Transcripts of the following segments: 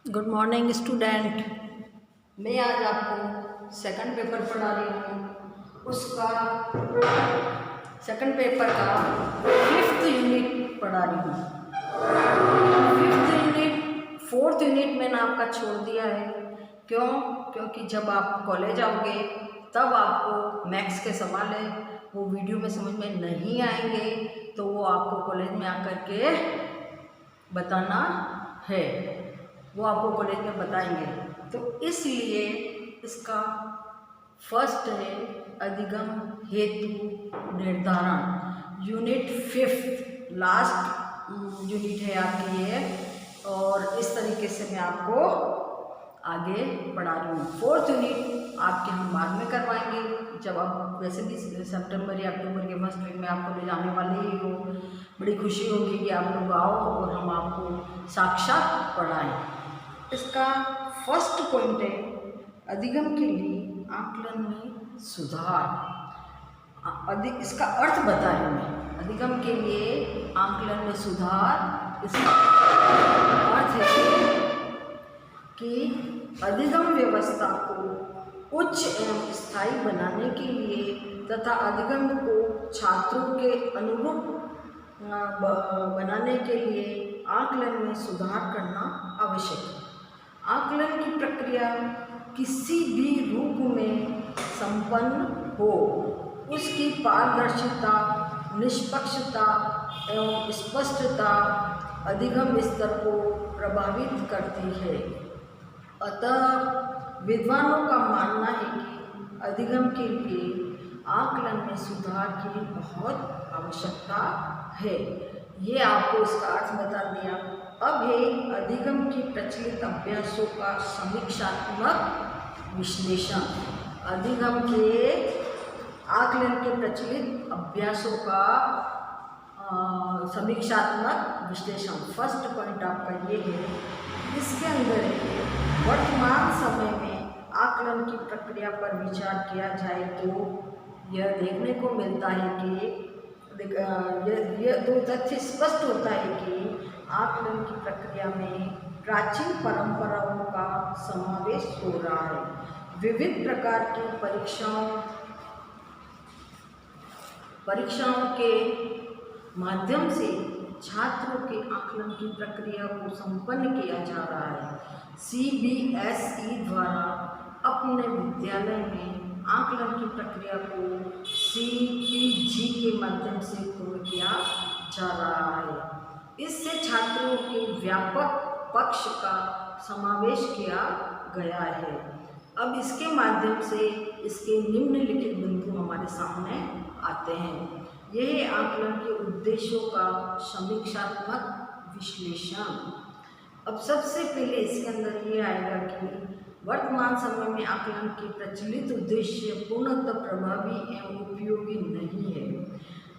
Good morning student. मैं आज आपको सेकंड पेपर पढ़ा रही हूँ। उसका सेकंड पेपर का फिफ्थ यूनिट पढ़ा रही हूँ। फिफ्थ यूनिट फोर्थ यूनिट मैंने आपका छोड़ दिया है। क्यों? क्योंकि जब आप कॉलेज आओगे तब आपको मैथ्स के सवाल है वो वीडियो में समझ में नहीं आएंगे, तो वो आपको कॉलेज में आकर के बताना है, वो आपको कॉलेज में बताएंगे। तो इसलिए इसका फर्स्ट है अधिगम हेतु निर्धारण, यूनिट फिफ्थ, लास्ट यूनिट है आपकी ये। और इस तरीके से मैं आपको आगे पढ़ा रही हूँ। फोर्थ यूनिट आपके हम बाद में करवाएंगे, जब आप वैसे भी सितंबर या अक्टूबर के फर्स्ट वीक में आपको ले जाने वाले ही हो। बड़ी खुशी होगी कि आप लोग आओ और हम आपको साक्षात पढ़ाएं। इसका फर्स्ट पॉइंट है अधिगम के लिए आकलन में सुधार। इसका अर्थ बता रही हूँ मैं। अधिगम के लिए आकलन में सुधार, इसका अर्थ है कि अधिगम व्यवस्था को उच्च एवं स्थायी बनाने के लिए तथा अधिगम को छात्रों के अनुरूप बनाने के लिए आकलन में सुधार करना आवश्यक है। आकलन की प्रक्रिया किसी भी रूप में संपन्न हो, उसकी पारदर्शिता, निष्पक्षता एवं स्पष्टता अधिगम स्तर को प्रभावित करती है। अतः विद्वानों का मानना है कि अधिगम के लिए आकलन में सुधार की बहुत आवश्यकता है। ये आपको इसका अर्थ बता दिया। अब है अधिगम की प्रचलित अभ्यासों का समीक्षात्मक विश्लेषण। अधिगम के आकलन के प्रचलित अभ्यासों का समीक्षात्मक विश्लेषण। फर्स्ट पॉइंट आपका ये है। इसके अंदर वर्तमान समय में आकलन की प्रक्रिया पर विचार किया जाए तो यह देखने को मिलता है कि यह दो तथ्य स्पष्ट होता है कि आकलन की प्रक्रिया में प्राचीन परंपराओं का समावेश हो रहा है। विविध प्रकार की परीक्षाओं के माध्यम से छात्रों के आकलन की प्रक्रिया को संपन्न किया जा रहा है। CBSE द्वारा अपने विद्यालय में आकलन की प्रक्रिया को CPG के माध्यम से पूर्ण किया जा रहा है। इससे छात्रों के व्यापक पक्ष का समावेश किया गया है। अब इसके माध्यम से इसके निम्नलिखित बिंदु हमारे सामने आते हैं। यह आकलन के उद्देश्यों का समीक्षात्मक विश्लेषण। अब सबसे पहले इसके अंदर ये आएगा कि वर्तमान समय में आकलन के प्रचलित उद्देश्य पूर्णतः प्रभावी एवं उपयोगी नहीं है।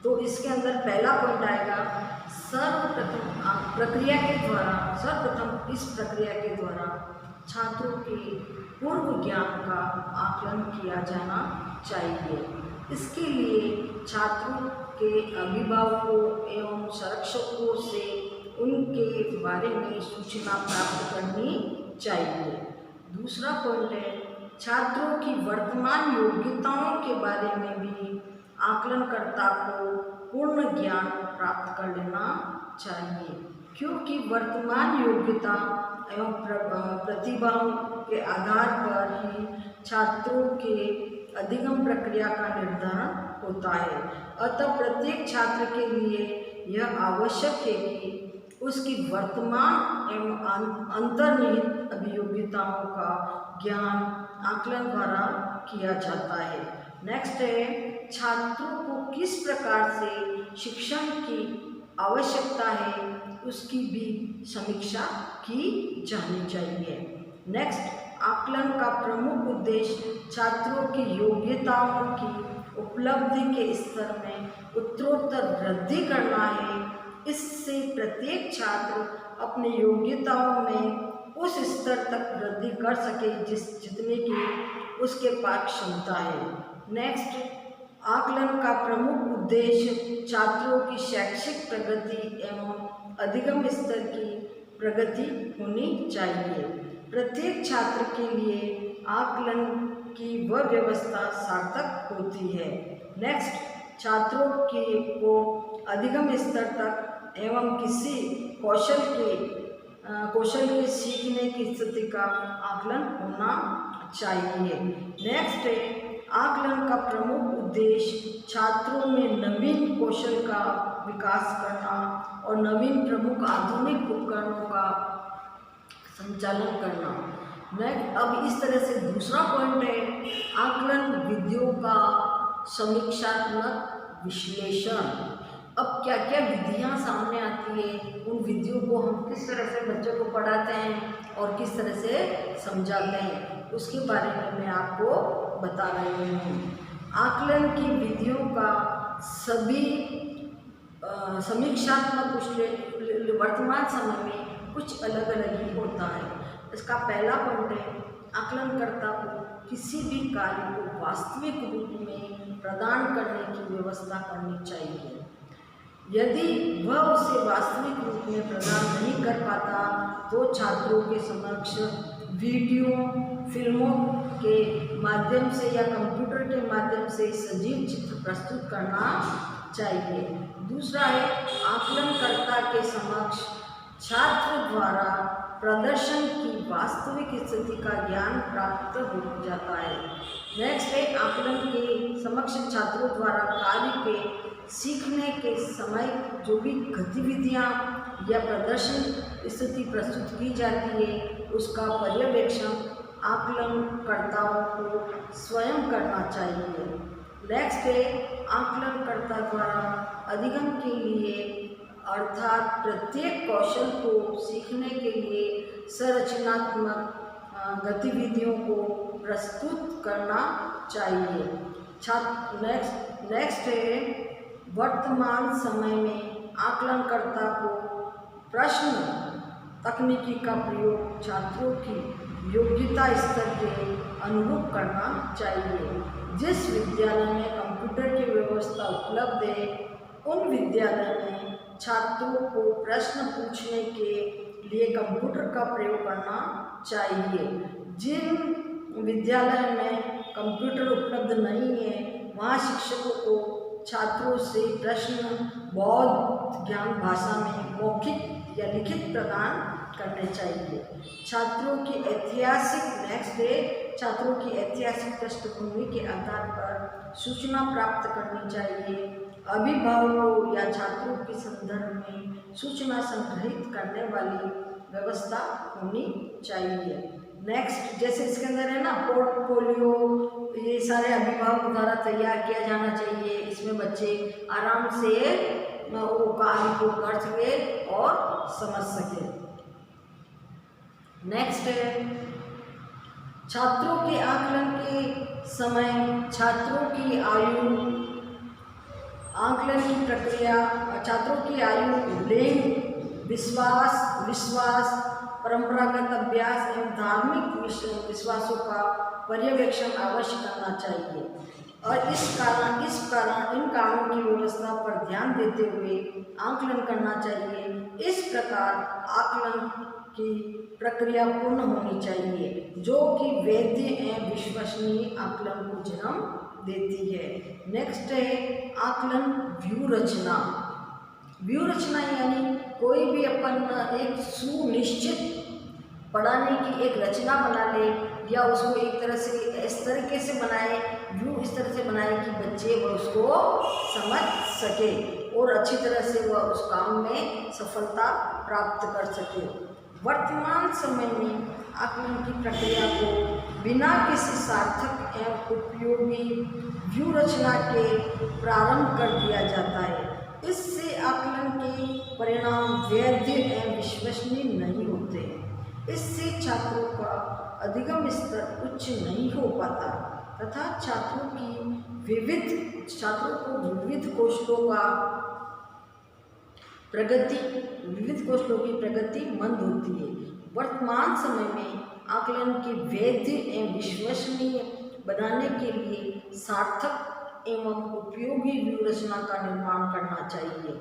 तो इसके अंदर पहला पॉइंट आएगा सर्वप्रथम इस प्रक्रिया के द्वारा छात्रों के पूर्व ज्ञान का आकलन किया जाना चाहिए। इसके लिए छात्रों के अभिभावकों एवं संरक्षकों से उनके बारे में सूचना प्राप्त करनी चाहिए। दूसरा पॉइंट है छात्रों की वर्तमान योग्यताओं के बारे में भी आकलनकर्ता को पूर्ण ज्ञान प्राप्त कर लेना चाहिए, क्योंकि वर्तमान योग्यता एवं प्रतिभाओं के आधार पर ही छात्रों के अधिगम प्रक्रिया का निर्धारण होता है। अतः प्रत्येक छात्र के लिए यह आवश्यक है कि उसकी वर्तमान एवं अंतर्निहित अभियोग्यताओं का ज्ञान आकलन द्वारा किया जाता है। नेक्स्ट है छात्रों को किस प्रकार से शिक्षण की आवश्यकता है उसकी भी समीक्षा की जानी चाहिए। नेक्स्ट, आकलन का प्रमुख उद्देश्य छात्रों की योग्यताओं की उपलब्धि के स्तर में उत्तरोत्तर वृद्धि करना है। इससे प्रत्येक छात्र अपनी योग्यताओं में उस स्तर तक वृद्धि कर सके जितने की उसके पास क्षमता है। नेक्स्ट, आकलन का प्रमुख उद्देश्य छात्रों की शैक्षिक प्रगति एवं अधिगम स्तर की प्रगति होनी चाहिए। प्रत्येक छात्र के लिए आकलन की वह व्यवस्था सार्थक होती है। नेक्स्ट, छात्रों को अधिगम स्तर तक एवं किसी कौशल के सीखने की स्थिति का आकलन होना चाहिए। नेक्स्ट है, आकलन का प्रमुख उद्देश्य छात्रों में नवीन कौशल का विकास करना और नवीन प्रमुख आधुनिक उपकरणों का संचालन करना। नेक्स्ट, अब इस तरह से दूसरा पॉइंट है आकलन विधियों का समीक्षात्मक विश्लेषण। अब क्या क्या विधियां सामने आती है, उन विधियों को हम किस तरह से बच्चों को पढ़ाते हैं और किस तरह से समझाते हैं, उसके बारे में मैं आपको बता रही हूँ। आकलन की विधियों का सभी समीक्षात्मक वर्तमान समय में कुछ अलग अलग ही होता है। इसका पहला पॉइंट है आकलनकर्ता को किसी भी कार्य को वास्तविक रूप में प्रदान करने की व्यवस्था करनी चाहिए। यदि वह उसे वास्तविक रूप में प्रदान नहीं कर पाता तो छात्रों के समक्ष वीडियो, फिल्मों के माध्यम से या कंप्यूटर के माध्यम से सजीव चित्र प्रस्तुत करना चाहिए। दूसरा है आकलनकर्ता के समक्ष छात्र द्वारा प्रदर्शन की वास्तविक स्थिति का ज्ञान प्राप्त हो जाता है। नेक्स्ट है आकलन के समक्ष छात्रों द्वारा कार्य के सीखने के समय जो भी गतिविधियाँ या प्रदर्शन स्थिति प्रस्तुत की जाती है उसका पर्यवेक्षण आकलनकर्ताओं को स्वयं करना चाहिए। नेक्स्ट है आकलनकर्ता द्वारा अधिगम के लिए अर्थात प्रत्येक कौशल को सीखने के लिए संरचनात्मक गतिविधियों को प्रस्तुत करना चाहिए। नेक्स्ट है वर्तमान समय में आकलनकर्ता को प्रश्न तकनीकी का प्रयोग छात्रों की योग्यता स्तर के अनुरूप करना चाहिए। जिस विद्यालय में कंप्यूटर की व्यवस्था उपलब्ध है उन विद्यालय में छात्रों को प्रश्न पूछने के लिए कंप्यूटर का प्रयोग करना चाहिए। जिन विद्यालय में कंप्यूटर उपलब्ध नहीं है वहाँ शिक्षकों को छात्रों से प्रश्न बौद्ध ज्ञान भाषा में मौखिक या लिखित प्रदान करने चाहिए। छात्रों की ऐतिहासिक पृष्ठभूमि के आधार पर सूचना प्राप्त करनी चाहिए। अभिभावकों या छात्रों के संदर्भ में सूचना संग्रहित करने वाली व्यवस्था होनी चाहिए। नेक्स्ट, जैसे इसके अंदर है ना पोर्टफोलियो, ये सारे अभिभावक द्वारा तैयार किया जाना चाहिए। इसमें बच्चे आराम से वो कार्य को कर सके और समझ सके। नेक्स्ट है छात्रों के आकलन के समय छात्रों की आयु, आकलन की प्रक्रिया, छात्रों की आयु, लिंग, विश्वास, परंपरागत अभ्यास एवं धार्मिक विश्वासों का पर्यवेक्षण अवश्य करना चाहिए और इन कारणों की व्यवस्था पर ध्यान देते हुए आकलन करना चाहिए। इस प्रकार आकलन की प्रक्रिया पूर्ण होनी चाहिए जो कि वैध एवं विश्वसनीय आकलन को जन्म देती है। नेक्स्ट है आकलन व्यू रचना यानी कोई भी अपन एक सुनिश्चित पढ़ाने की एक रचना बना ले या उसको एक तरह से इस तरीके से बनाए, व्यू इस तरह से बनाए कि बच्चे वह उसको समझ सके और अच्छी तरह से वह उस काम में सफलता प्राप्त कर सके। वर्तमान समय में आकलन की प्रक्रिया को बिना किसी सार्थक एवं उपयोगी व्यू रचना के प्रारंभ कर दिया जाता है। इससे आकलन के परिणाम वैध एवं विश्वसनीय नहीं होते। इससे छात्रों का अधिगम स्तर उच्च नहीं हो पाता तथा छात्रों को विविध कौशलों की प्रगति मंद होती है। वर्तमान समय में आकलन के वैध एवं विश्वसनीय बनाने के लिए सार्थक एवं उपयोगी व्यू रचना का निर्माण करना चाहिए,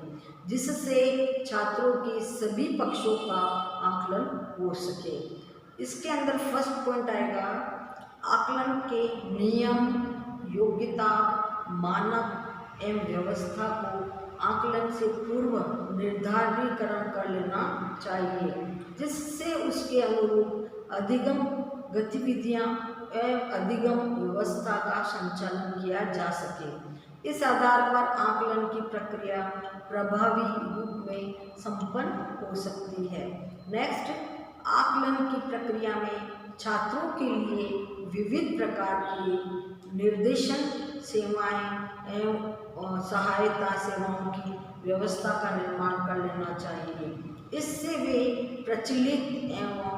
जिससे छात्रों के सभी पक्षों का आकलन हो सके। इसके अंदर फर्स्ट पॉइंट आएगा आकलन के नियम, योग्यता, मानक एवं व्यवस्था को आकलन से पूर्व निर्धारितकरण कर लेना चाहिए, जिससे उसके अनुरूप अधिगम गतिविधियां एवं अधिगम व्यवस्था का संचालन किया जा सके। इस आधार पर आकलन की प्रक्रिया प्रभावी रूप में संपन्न हो सकती है। नेक्स्ट, आकलन की प्रक्रिया में छात्रों के लिए विविध प्रकार की निर्देशन सेवाएं एवं सहायता सेवाओं की व्यवस्था का निर्माण कर लेना चाहिए। इससे वे प्रचलित एवं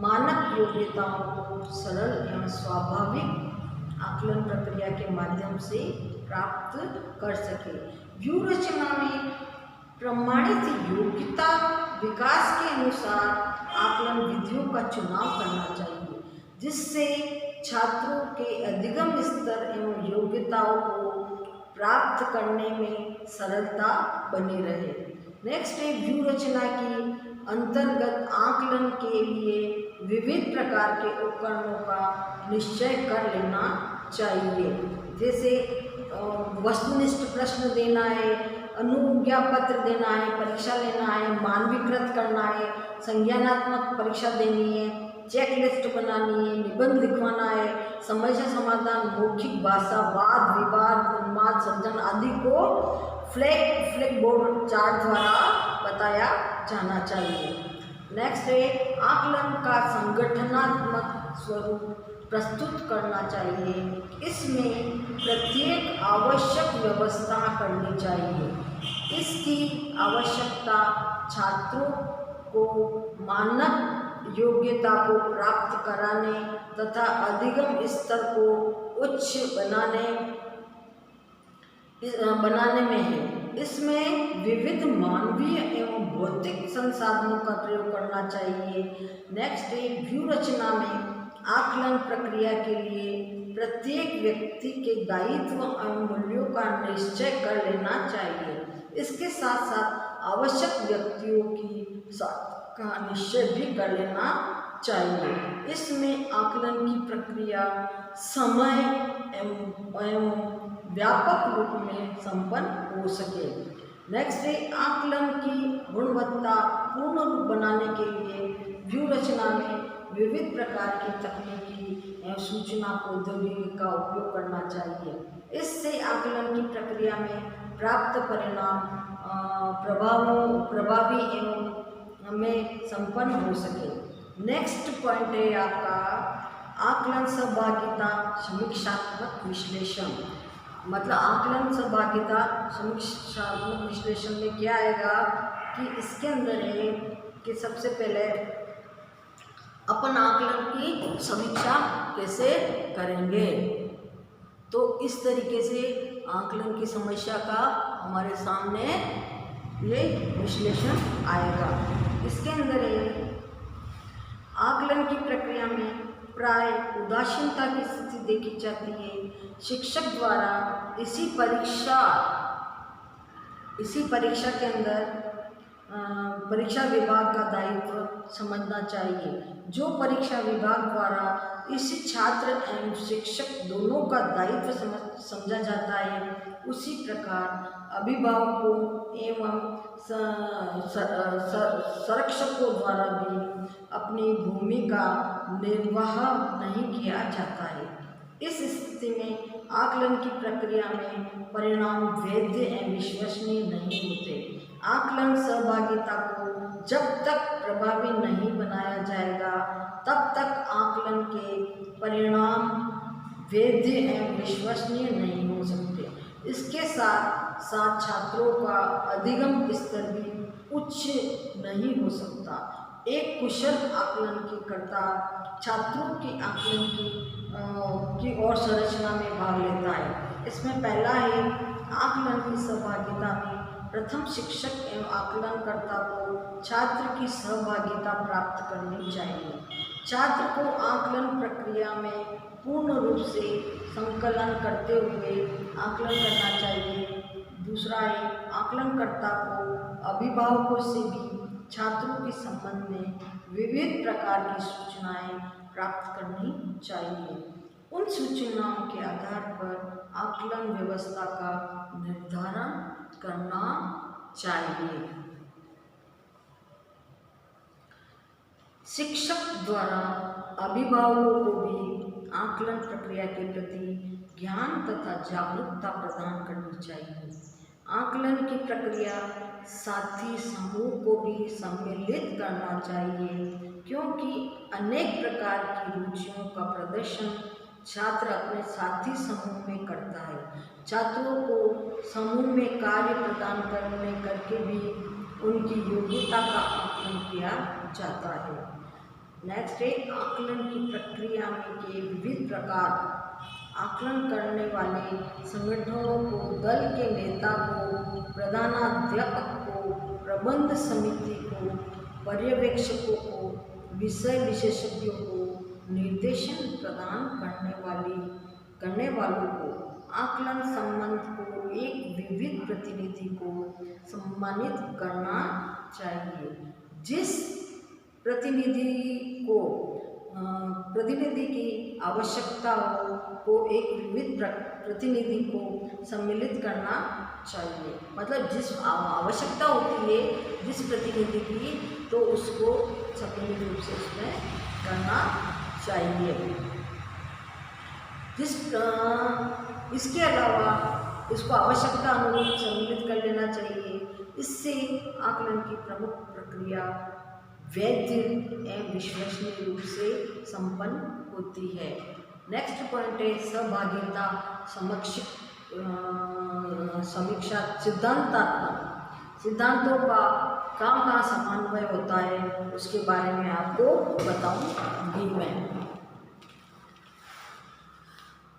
मानक योग्यताओं को सरल एवं स्वाभाविक आकलन प्रक्रिया के माध्यम से प्राप्त कर सके। व्यू रचना में प्रमाणित योग्यता विकास के अनुसार आकलन विधियों का चुनाव करना चाहिए, जिससे छात्रों के अधिगम स्तर एवं योग्यताओं को प्राप्त करने में सरलता बनी रहे। नेक्स्ट है व्यू रचना की अंतर्गत आकलन के लिए विविध प्रकार के उपकरणों का निश्चय कर लेना चाहिए, जैसे वस्तुनिष्ठ प्रश्न देना है, अनुज्ञा पत्र देना है, परीक्षा लेना है, मानवीकृत करना है, संज्ञानात्मक परीक्षा देनी है, चेकलिस्ट बनानी है, निबंध लिखवाना है, समस्या समाधान, मौखिक भाषा, वाद विवाद, उन्माद सर्जन आदि को फ्लैग बोर्ड चार्ट द्वारा बताया जाना चाहिए। नेक्स्ट है आकलन का संगठनात्मक स्वरूप प्रस्तुत करना चाहिए। इसमें प्रत्येक आवश्यक व्यवस्था करनी चाहिए। इसकी आवश्यकता छात्रों को मानक योग्यता को प्राप्त कराने तथा अधिगम स्तर को उच्च बनाने में है। इसमें विविध मानवीय एवं भौतिक संसाधनों का प्रयोग करना चाहिए। नेक्स्ट है व्यू रचना में आकलन प्रक्रिया के लिए प्रत्येक व्यक्ति के दायित्व एवं मूल्यों का निश्चय कर लेना चाहिए। इसके साथ साथ आवश्यक व्यक्तियों का निश्चय भी कर लेना चाहिए। इसमें आकलन की प्रक्रिया समय एवं व्यापक रूप में संपन्न हो सके। नेक्स्ट है आकलन की गुणवत्ता पूर्ण रूप बनाने के लिए व्यू रचना में विविध प्रकार की तकनीकी एवं सूचना प्रौद्योगिकी का उपयोग करना चाहिए। इससे आकलन की प्रक्रिया में प्राप्त परिणाम प्रभावी एवं में संपन्न हो सके। नेक्स्ट पॉइंट है आपका आकलन सहभागिता समीक्षात्मक विश्लेषण। मतलब आकलन सहभागिता समीक्षात्मक विश्लेषण में क्या आएगा कि इसके अंदर है कि सबसे पहले अपन आकलन की समीक्षा कैसे करेंगे। तो इस तरीके से आकलन की समस्या का हमारे सामने ये विश्लेषण आएगा। इसके अंदर है आकलन की प्रक्रिया में प्राय उदासीनता की स्थिति देखी जाती है। शिक्षक द्वारा इसी परीक्षा के अंदर परीक्षा विभाग का दायित्व समझना चाहिए। जो परीक्षा विभाग द्वारा इसी छात्र एवं शिक्षक दोनों का दायित्व समझा जाता है, उसी प्रकार अभिभावकों एवं संरक्षकों द्वारा भी अपनी भूमिका निर्वाह नहीं किया जाता है। इस स्थिति में आकलन की प्रक्रिया में परिणाम वैध एवं विश्वसनीय नहीं होते। आकलन सहभागिता को जब तक प्रभावी नहीं बनाया जाएगा तब तक आकलन के परिणाम वैध एवं विश्वसनीय नहीं हो सकते। इसके साथ साथ छात्रों का अधिगम स्तर भी उच्च नहीं हो सकता। एक कुशल आकलन की कर्ता छात्रों की आकलन की और संरचना में भाग लेता है। इसमें पहला है आकलन की सहभागिता में प्रथम शिक्षक एवं आकलनकर्ता को छात्र की सहभागिता प्राप्त करनी चाहिए। छात्र को आकलन प्रक्रिया में पूर्ण रूप से संकलन करते हुए आकलन करना चाहिए। दूसरा है, आकलनकर्ता को अभिभावकों से भी छात्रों के संबंध में विविध प्रकार की सूचनाएं प्राप्त करनी चाहिए। उन सूचनाओं के आधार पर आकलन व्यवस्था का निर्धारण करना चाहिए। शिक्षक द्वारा अभिभावकों को भी आकलन प्रक्रिया के प्रति ज्ञान तथा जागरूकता प्रदान करनी चाहिए। आकलन की प्रक्रिया साथी समूह को भी सम्मिलित करना चाहिए, क्योंकि अनेक प्रकार की रुचियों का प्रदर्शन छात्र अपने साथी समूह में करता है। छात्रों को समूह में कार्य प्रदान करके भी उनकी योग्यता का आकलन किया जाता है। नेक्स्ट है, आकलन की प्रक्रिया में के विविध प्रकार। आकलन करने वाले संगठनों को, दल के नेता को, प्रधानाध्यापक को, प्रबंध समिति को, पर्यवेक्षकों को, विषय विशेषज्ञों को, निर्देशन प्रदान करने वालों को, आकलन संबंध को एक विविध प्रतिनिधि को सम्मानित करना चाहिए। जिस प्रतिनिधि की आवश्यकता हो को एक विविध प्रतिनिधि को सम्मिलित करना चाहिए। मतलब जिस आवश्यकता होती है जिस प्रतिनिधि की, तो उसको सम्मिलित रूप से उसमें करना चाहिए। इसके अलावा इसको आवश्यकता अनुरूप सम्मिलित कर लेना चाहिए। इससे आकलन की प्रमुख प्रक्रिया वैध एवं विश्वसनीय रूप से संपन्न होती है। नेक्स्ट पॉइंट है सहभागिता समीक्षा सिद्धांतात्मक। सिद्धांतों का कहाँ समन्वय होता है उसके बारे में आपको बताऊंगी मैं।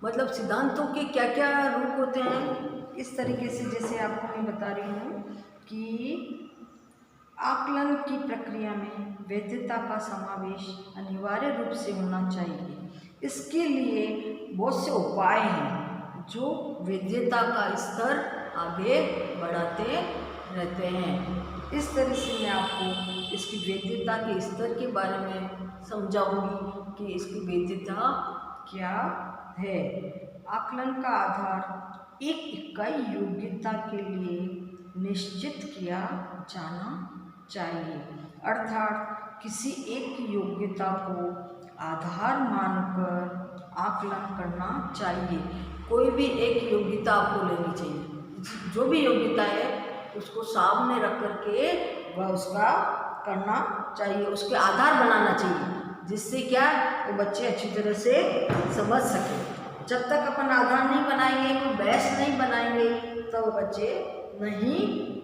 मतलब सिद्धांतों के क्या क्या रूप होते हैं, इस तरीके से जैसे आपको मैं बता रही हूँ कि आकलन की प्रक्रिया में वैधता का समावेश अनिवार्य रूप से होना चाहिए। इसके लिए बहुत से उपाय हैं जो वैधता का स्तर आगे बढ़ाते रहते हैं। इस तरह से मैं आपको इसकी वैधता के स्तर के बारे में समझाऊंगी कि इसकी वैधता क्या है। आकलन का आधार एक इकाई योग्यता के लिए निश्चित किया जाना चाहिए, अर्थात किसी एक योग्यता को आधार मानकर आकलन करना चाहिए। कोई भी एक योग्यता आपको लेनी चाहिए, जो भी योग्यता है उसको सामने रख करके वह उसका करना चाहिए, उसके आधार बनाना चाहिए, जिससे क्या वो बच्चे अच्छी तरह से समझ सकें। जब तक अपन आधार नहीं बनाएंगे, कोई बहस नहीं बनाएंगे, तो वो बच्चे नहीं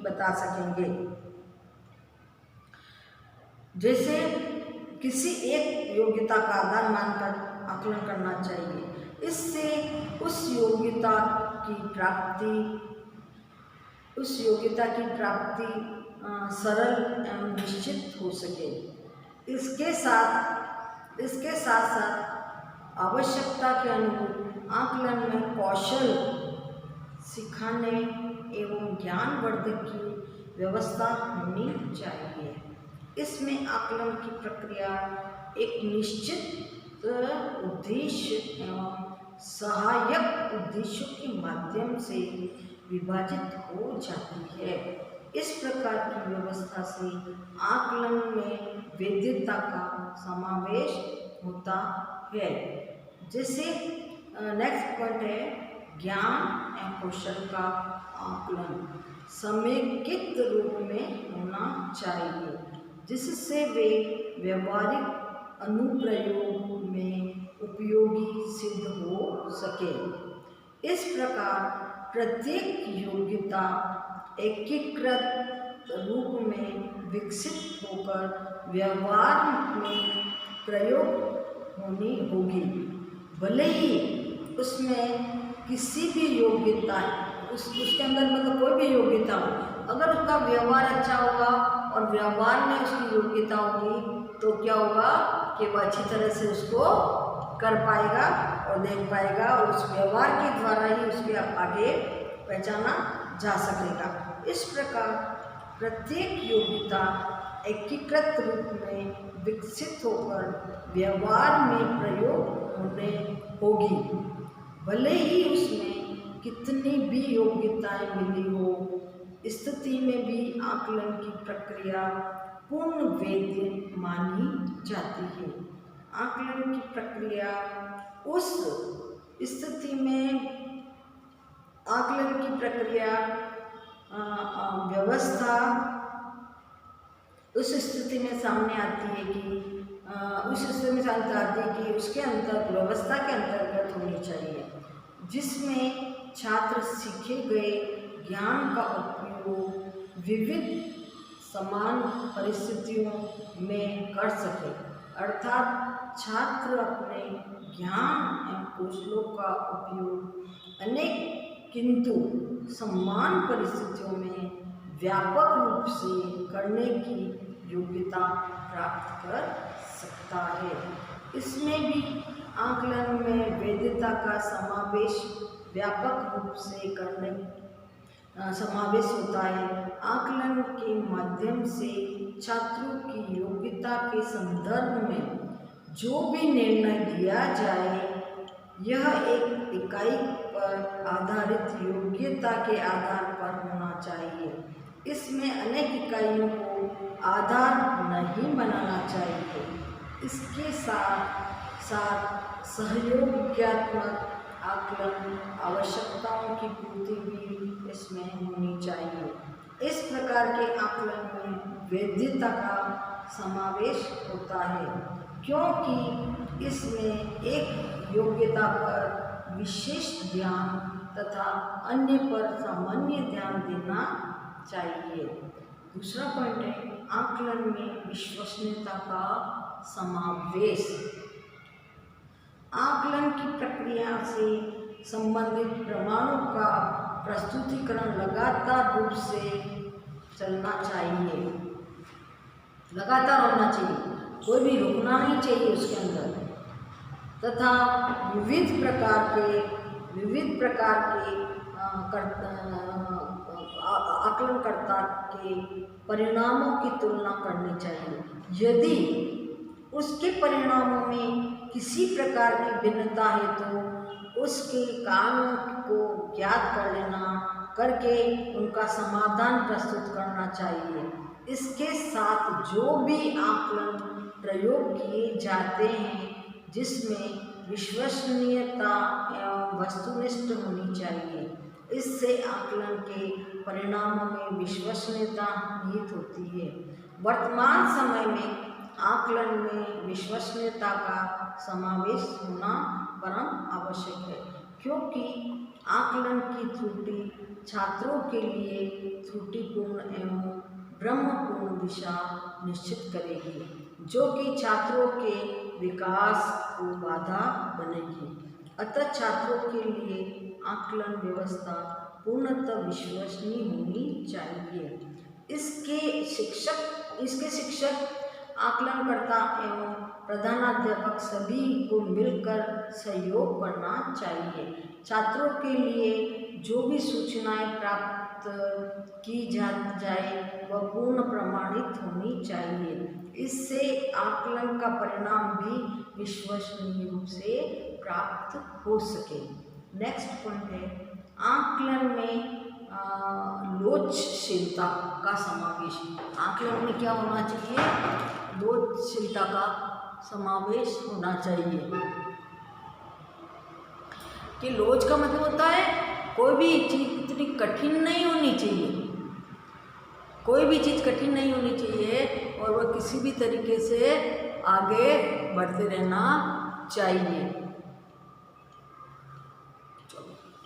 बता सकेंगे। जैसे किसी एक योग्यता का आधार मानकर आकलन करना चाहिए, इससे उस योग्यता की प्राप्ति सरल एवं निश्चित हो सके। इसके साथ साथ आवश्यकता के अनुरूप आकलन में कौशल सिखाने एवं ज्ञानवर्धक की व्यवस्था होनी चाहिए। इसमें आकलन की प्रक्रिया एक निश्चित उद्देश्य एवं सहायक उद्देश्यों के माध्यम से विभाजित हो जाती है। इस प्रकार की व्यवस्था से आकलन में वैधता का समावेश होता है। जैसे नेक्स्ट पॉइंट है ज्ञान एवं कौशल का आकलन समेकित रूप में होना चाहिए, जिससे वे व्यवहारिक अनुप्रयोग में उपयोगी सिद्ध हो सके। इस प्रकार प्रत्येक योग्यता एकीकृत रूप में विकसित होकर व्यवहार में प्रयोग होनी होगी। भले ही उसमें किसी भी योग्यता उसके अंदर मतलब कोई भी योग्यता हो, अगर उसका व्यवहार अच्छा होगा और व्यवहार में उसकी योग्यता होगी तो क्या होगा कि वह अच्छी तरह से उसको कर पाएगा और देख पाएगा और उस व्यवहार के द्वारा ही उसके आगे पहचाना जा सकेगा। इस प्रकार प्रत्येक योग्यता एकीकृत रूप में विकसित होकर व्यवहार में प्रयोग होने होगी। भले ही उसमें कितनी भी योग्यताएं मिली हो, स्थिति में भी आकलन की प्रक्रिया पूर्ण वैध मानी जाती है। आकलन की प्रक्रिया उस स्थिति में आकलन की प्रक्रिया व्यवस्था उस स्थिति में सामने आती है कि उसके अंतर व्यवस्था के अंतर्गत होनी चाहिए, जिसमें छात्र सीखे गए ज्ञान का उपयोग विविध समान परिस्थितियों में कर सके, अर्थात छात्र अपने ज्ञान एवं कौशलों का उपयोग अनेक किंतु समान परिस्थितियों में व्यापक रूप से करने की योग्यता प्राप्त कर सकता है। इसमें भी आकलन में वैधता का समावेश व्यापक रूप से समावेश होता है। आकलन के माध्यम से छात्रों की योग्यता के संदर्भ में जो भी निर्णय दिया जाए, यह एक इकाई पर आधारित योग्यता के आधार पर होना चाहिए। इसमें अनेक इकाइयों को आधार नहीं बनाना चाहिए। इसके साथ साथ सहयोगात्मक आकलन आवश्यकताओं की पूर्ति भी इसमें होनी चाहिए। इस प्रकार के आकलन में वैधता का समावेश होता है, क्योंकि इसमें एक योग्यता पर विशेष ध्यान तथा अन्य पर सामान्य ध्यान देना चाहिए। दूसरा पॉइंट है आकलन में विश्वसनीयता का समावेश। आकलन की प्रक्रिया से संबंधित प्रमाणों का प्रस्तुतिकरण लगातार रूप से चलना चाहिए, लगातार होना चाहिए, कोई भी रुकना नहीं चाहिए उसके अंदर, तथा विविध प्रकार के आकलनकर्ता के परिणामों की तुलना करनी चाहिए। यदि उसके परिणामों में किसी प्रकार की भिन्नता है तो उसके कारणों को ज्ञात करके उनका समाधान प्रस्तुत करना चाहिए। इसके साथ जो भी आकलन प्रयोग किए जाते हैं जिसमें विश्वसनीयता एवं वस्तुनिष्ठ होनी चाहिए, इससे आकलन के परिणामों में विश्वसनीयता निहित होती है। वर्तमान समय में आकलन में विश्वसनीयता का समावेश होना परम आवश्यक है, क्योंकि आकलन की त्रुटि छात्रों के लिए त्रुटिपूर्ण एवं ब्रह्मपूर्ण दिशा निश्चित करेगी, जो कि छात्रों के विकास को बाधा बनेगी। अतः छात्रों के लिए आकलन व्यवस्था पूर्णतः विश्वसनीय होनी चाहिए। इसके शिक्षक आकलनकर्ता एवं प्रधानाध्यापक सभी को मिलकर सहयोग करना चाहिए। छात्रों के लिए जो भी सूचनाएं प्राप्त की जाए वह पूर्ण प्रमाणित होनी चाहिए। इससे आकलन का परिणाम भी विश्वसनीय रूप से प्राप्त हो सके। नेक्स्ट पॉइंट है आकलन में लोचशीलता का समावेश। आकलन में क्या होना चाहिए? लोचशीलता का समावेश होना चाहिए। कि लोच का मतलब होता है कोई भी चीज़ इतनी कठिन नहीं होनी चाहिए, कोई भी चीज़ कठिन नहीं होनी चाहिए और वह किसी भी तरीके से आगे बढ़ते रहना चाहिए।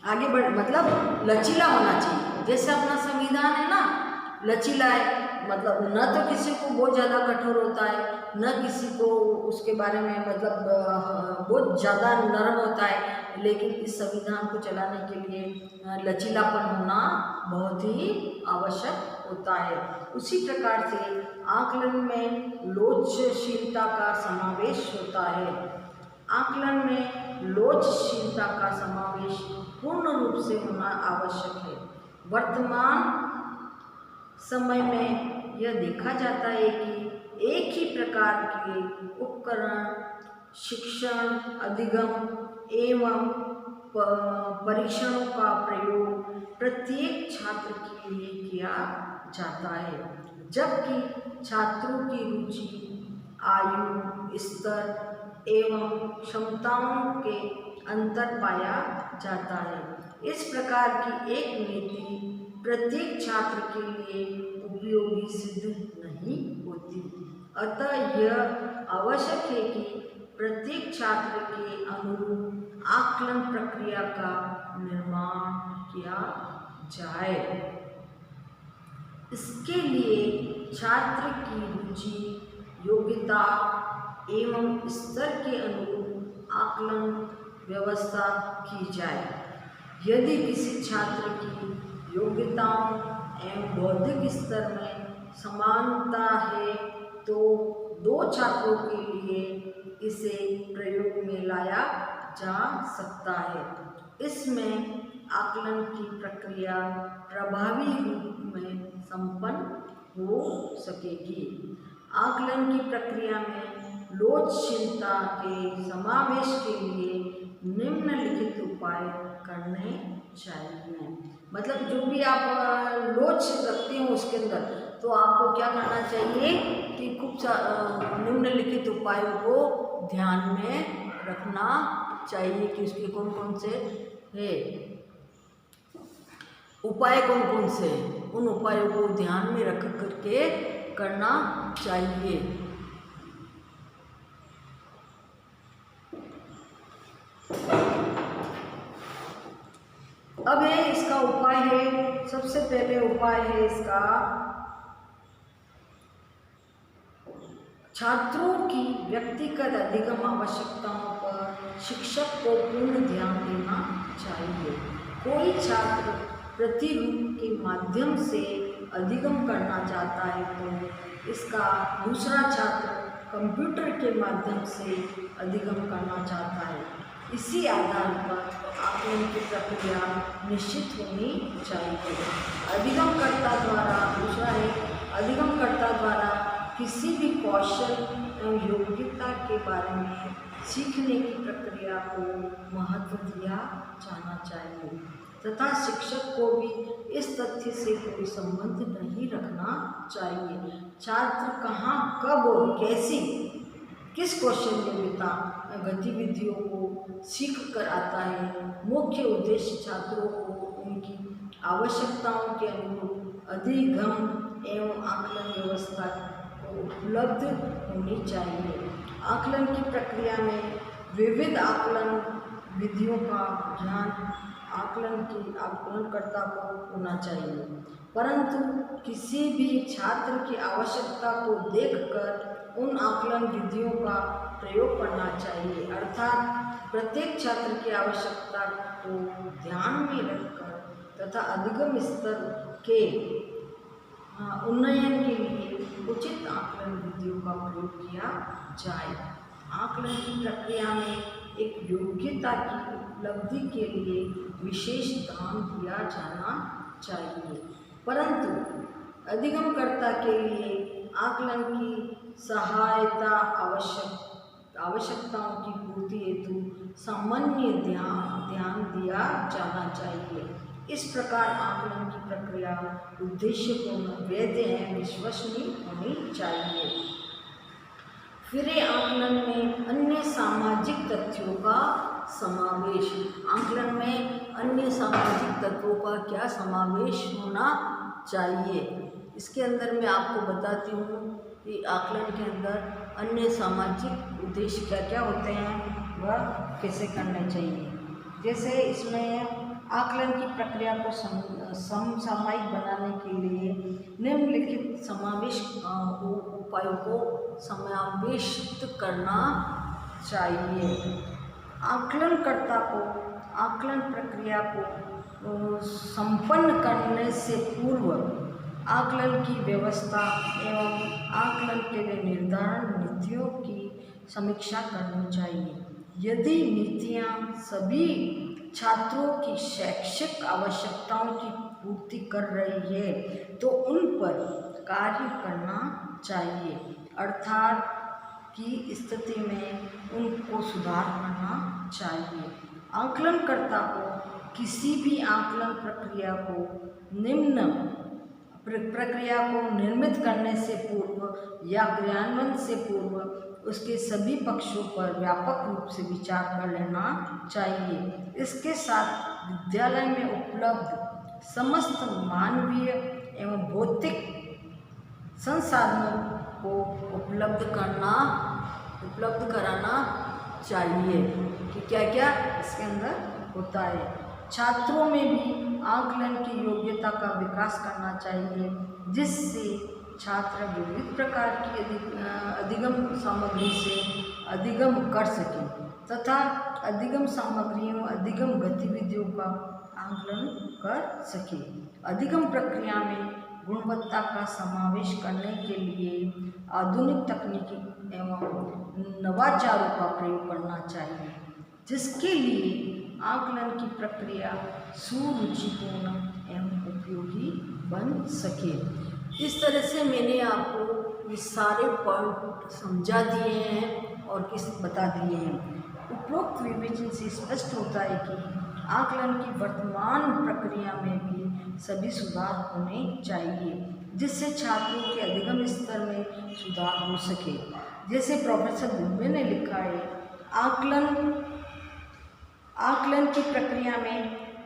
आगे बढ़ मतलब लचीला होना चाहिए। जैसे अपना संविधान है ना, लचीला है, मतलब न तो किसी को बहुत ज़्यादा कठोर होता है, न किसी को उसके बारे में मतलब बहुत ज़्यादा नरम होता है, लेकिन इस संविधान को चलाने के लिए लचीलापन होना बहुत ही आवश्यक होता है। उसी प्रकार से आकलन में लोचशीलता का समावेश होता है। आकलन में लोचशीलता का समावेश पूर्ण रूप से होना आवश्यक है। वर्तमान समय में यह देखा जाता है कि एक ही प्रकार के उपकरण, शिक्षण, अधिगम एवं परीक्षणों का प्रयोग प्रत्येक छात्र के लिए किया जाता है, जबकि छात्रों की रुचि, आयु, स्तर एवं क्षमताओं के अंतर पाया जाता है। इस प्रकार की एक नीति प्रत्येक छात्र के लिए उपयोगी सिद्ध नहीं होती। अतः यह आवश्यक है कि प्रत्येक छात्र के अनुरूप आकलन प्रक्रिया का निर्माण किया जाए। इसके लिए छात्र की रुचि, योग्यता एवं स्तर के अनुरूप आकलन व्यवस्था की जाए। यदि किसी छात्र की योग्यताओं एवं बौद्धिक स्तर में समानता है तो दो छात्रों के लिए इसे प्रयोग में लाया जा सकता है। इसमें आकलन की प्रक्रिया प्रभावी रूप में संपन्न हो सकेगी। आकलन की प्रक्रिया में लोचशीलता के समावेश के लिए निम्नलिखित उपाय करने चाहिए। मतलब जो भी आप लोच रखते हो उसके अंदर, तो आपको क्या करना चाहिए कि खूब निम्नलिखित उपायों को ध्यान में रखना चाहिए कि उसके कौन कौन से है, उपाय कौन कौन से, उन उपायों को ध्यान में रख करके करना चाहिए। अब है इसका उपाय है, सबसे पहले उपाय है इसका, छात्रों की व्यक्तिगत अधिगम आवश्यकताओं पर शिक्षक को पूर्ण ध्यान देना चाहिए। कोई छात्र प्रतिरूप के माध्यम से अधिगम करना चाहता है तो इसका दूसरा छात्र कंप्यूटर के माध्यम से अधिगम करना चाहता है। इसी आधार पर आकलन की प्रक्रिया निश्चित होनी चाहिए। अधिगमकर्ता द्वारा, दूसरा है अधिगमकर्ता द्वारा किसी भी कौशल एवं योग्यता के बारे में सीखने की प्रक्रिया को महत्व दिया जाना चाहिए तथा शिक्षक को भी इस तथ्य से कोई संबंध नहीं रखना चाहिए छात्र कहाँ, कब और कैसी, किस कौशल योग्यता गतिविधियों को सीख कर आता है। मुख्य उद्देश्य छात्रों को उनकी आवश्यकताओं के अनुरूप अधिगम एवं आकलन व्यवस्था उपलब्ध होनी चाहिए। आकलन की प्रक्रिया में विविध आकलन विधियों का ज्ञान आकलनकर्ता को होना चाहिए, परंतु किसी भी छात्र की आवश्यकता को देखकर उन आकलन विधियों का प्रयोग करना चाहिए। अर्थात प्रत्येक छात्र की आवश्यकता को ध्यान में रखकर तथा अधिगम स्तर के उन्नयन के लिए उचित आकलन विधियों का प्रयोग किया जाए। आकलन की प्रक्रिया में एक योग्यता की उपलब्धि के लिए विशेष ध्यान दिया जाना चाहिए, परंतु अधिगमकर्ता के लिए आकलन की सहायता आवश्यकताओं की पूर्ति हेतु सामान्य ध्यान दिया जाना चाहिए। इस प्रकार आकलन की प्रक्रिया उद्देश्यपूर्ण, वैध एवं विश्वसनीय होनी चाहिए। फिर आकलन में अन्य सामाजिक तथ्यों का समावेश। आकलन में अन्य सामाजिक तत्वों का क्या समावेश होना चाहिए, इसके अंदर मैं आपको बताती हूँ कि आकलन के अंदर अन्य सामाजिक उद्देश्य क्या क्या होते हैं, वह कैसे करने चाहिए। जैसे इसमें आकलन की प्रक्रिया को समसामयिक बनाने के लिए निम्नलिखित समावेश उपायों को समावेशित करना चाहिए। आकलनकर्ता को आकलन प्रक्रिया को संपन्न करने से पूर्व आकलन की व्यवस्था एवं आकलन के लिए निर्धारण नीतियों की समीक्षा करनी चाहिए। यदि नीतियाँ सभी छात्रों की शैक्षिक आवश्यकताओं की पूर्ति कर रही है तो उन पर कार्य करना चाहिए, अर्थात की स्थिति में उनको सुधार करना चाहिए। आकलनकर्ता को किसी भी आकलन प्रक्रिया को निर्मित करने से पूर्व या क्रियान्वयन से पूर्व उसके सभी पक्षों पर व्यापक रूप से विचार कर लेना चाहिए। इसके साथ विद्यालय में उपलब्ध समस्त मानवीय एवं भौतिक संसाधनों को उपलब्ध कराना चाहिए कि क्या क्या इसके अंदर होता है। छात्रों में भी आकलन की योग्यता का विकास करना चाहिए, जिससे छात्र विविध प्रकार की अधिगम सामग्री से अधिगम कर सकें तथा अधिगम सामग्रियों अधिगम गतिविधियों का आकलन कर सकें। अधिगम प्रक्रिया में गुणवत्ता का समावेश करने के लिए आधुनिक तकनीकी एवं नवाचारों का प्रयोग करना चाहिए, जिसके लिए आकलन की प्रक्रिया सुरुचिपूर्ण एवं उपयोगी बन सके। इस तरह से मैंने आपको ये सारे पॉइंट समझा दिए हैं और बता दिए हैं। उपरोक्त विवेचन से स्पष्ट होता है कि आकलन की वर्तमान प्रक्रिया में भी सभी सुधार होने चाहिए, जिससे छात्रों के अधिगम स्तर में सुधार हो सके। जैसे प्रोफेसर दुबे ने लिखा है, आकलन की प्रक्रिया में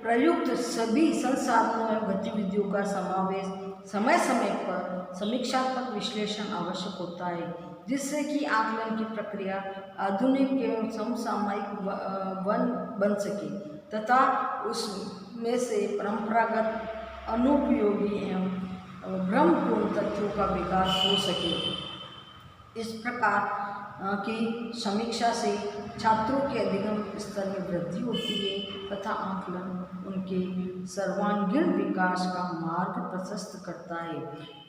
प्रयुक्त सभी संसाधनों एवं गतिविधियों का समावेश समय समय पर समीक्षात्मक विश्लेषण आवश्यक होता है, जिससे कि आकलन की प्रक्रिया आधुनिक एवं समसामयिक बन सके तथा उसमें से परंपरागत अनुपयोगी एवं भ्रमपूर्ण तथ्यों का विकास हो सके। इस प्रकार की समीक्षा से छात्रों के अधिगम स्तर में वृद्धि होती है तथा आकलन उनके सर्वांगीण विकास का मार्ग प्रशस्त करता है।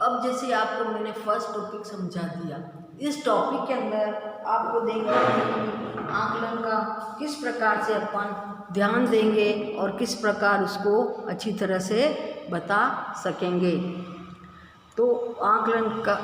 अब जैसे आपको मैंने फर्स्ट टॉपिक समझा दिया, इस टॉपिक के अंदर आपको देखना है कि आकलन का किस प्रकार से अपन ध्यान देंगे और किस प्रकार उसको अच्छी तरह से बता सकेंगे। तो आकलन का